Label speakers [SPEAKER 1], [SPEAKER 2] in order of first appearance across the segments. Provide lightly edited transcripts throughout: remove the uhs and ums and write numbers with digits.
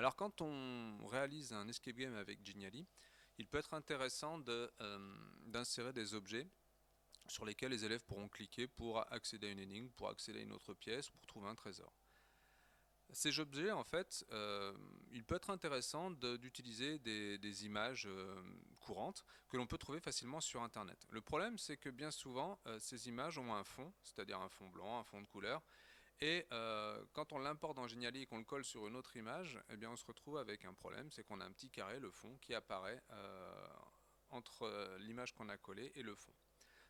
[SPEAKER 1] Alors quand on réalise un escape game avec Genially, il peut être intéressant d'insérer des objets sur lesquels les élèves pourront cliquer pour accéder à une énigme, pour accéder à une autre pièce, pour trouver un trésor. Ces objets, en fait, il peut être intéressant d'utiliser des images courantes que l'on peut trouver facilement sur Internet. Le problème, c'est que bien souvent, ces images ont un fond, c'est-à-dire un fond blanc, un fond de couleur, et quand on l'importe dans Genially et qu'on le colle sur une autre image, eh bien on se retrouve avec un problème, c'est qu'on a un petit carré, le fond, qui apparaît entre l'image qu'on a collée et le fond.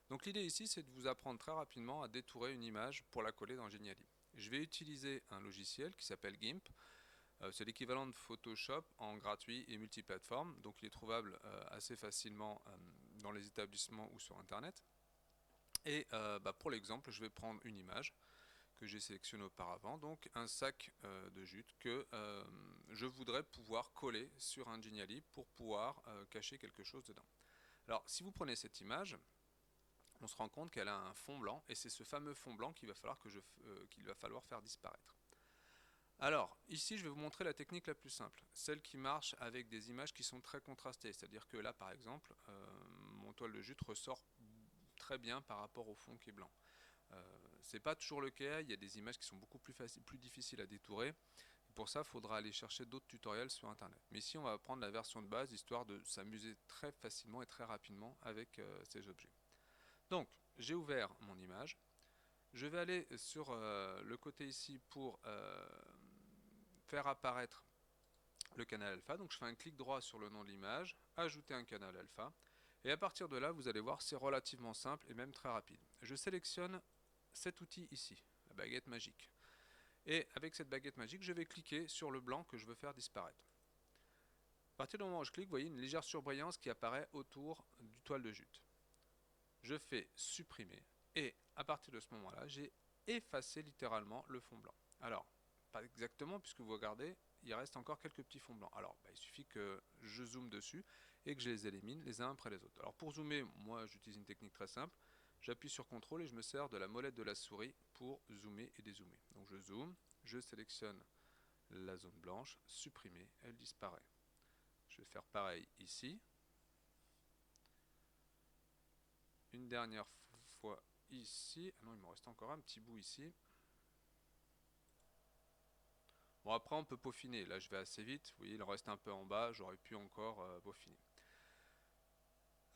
[SPEAKER 1] Donc l'idée ici, c'est de vous apprendre très rapidement à détourer une image pour la coller dans Genially. Je vais utiliser un logiciel qui s'appelle GIMP. C'est l'équivalent de Photoshop en gratuit et multiplateforme, donc il est trouvable assez facilement dans les établissements ou sur Internet. Et pour l'exemple, je vais prendre une image que j'ai sélectionné auparavant, donc un sac de jute que je voudrais pouvoir coller sur un Genially pour pouvoir cacher quelque chose dedans. Alors si vous prenez cette image, on se rend compte qu'elle a un fond blanc et c'est ce fameux fond blanc qu'il va falloir faire disparaître. Alors, ici, je vais vous montrer la technique la plus simple, celle qui marche avec des images qui sont très contrastées. C'est-à-dire que là, par exemple, mon toile de jute ressort très bien par rapport au fond qui est blanc. C'est pas toujours le cas, il y a des images qui sont beaucoup plus difficiles à détourer. Pour ça, il faudra aller chercher d'autres tutoriels sur internet. Mais ici, on va prendre la version de base, histoire de s'amuser très facilement et très rapidement avec ces objets. Donc, j'ai ouvert mon image. Je vais aller sur le côté ici pour faire apparaître le canal alpha. Donc je fais un clic droit sur le nom de l'image, ajouter un canal alpha. Et à partir de là, vous allez voir, c'est relativement simple et même très rapide. Je sélectionne cet outil ici, la baguette magique. Et avec cette baguette magique, je vais cliquer sur le blanc que je veux faire disparaître. À partir du moment où je clique, vous voyez une légère surbrillance qui apparaît autour du toile de jute. Je fais supprimer et à partir de ce moment-là, j'ai effacé littéralement le fond blanc. Alors, pas exactement puisque vous regardez, il reste encore quelques petits fonds blancs. Alors, il suffit que je zoome dessus et que je les élimine les uns après les autres. Alors pour zoomer, moi j'utilise une technique très simple. J'appuie sur CTRL et je me sers de la molette de la souris pour zoomer et dézoomer. Donc je zoome, je sélectionne la zone blanche, supprimer, elle disparaît. Je vais faire pareil ici. Une dernière fois ici. Ah non, il me reste encore un petit bout ici. Bon, après, on peut peaufiner. Là, je vais assez vite. Vous voyez, il en reste un peu en bas. J'aurais pu encore peaufiner.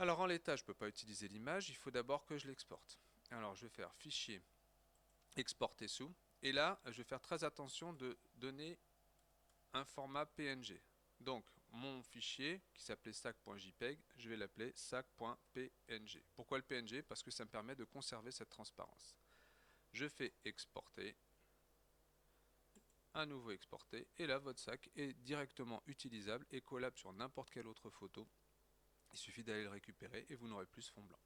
[SPEAKER 1] Alors, en l'état, je ne peux pas utiliser l'image. Il faut d'abord que je l'exporte. Alors, je vais faire Fichier, Exporter sous. Et là, je vais faire très attention de donner un format PNG. Donc, mon fichier, qui s'appelait sac.jpg, je vais l'appeler sac.png. Pourquoi le PNG? Parce que ça me permet de conserver cette transparence. Je fais exporter, à nouveau exporter, et là votre sac est directement utilisable et collable sur n'importe quelle autre photo. Il suffit d'aller le récupérer et vous n'aurez plus ce fond blanc.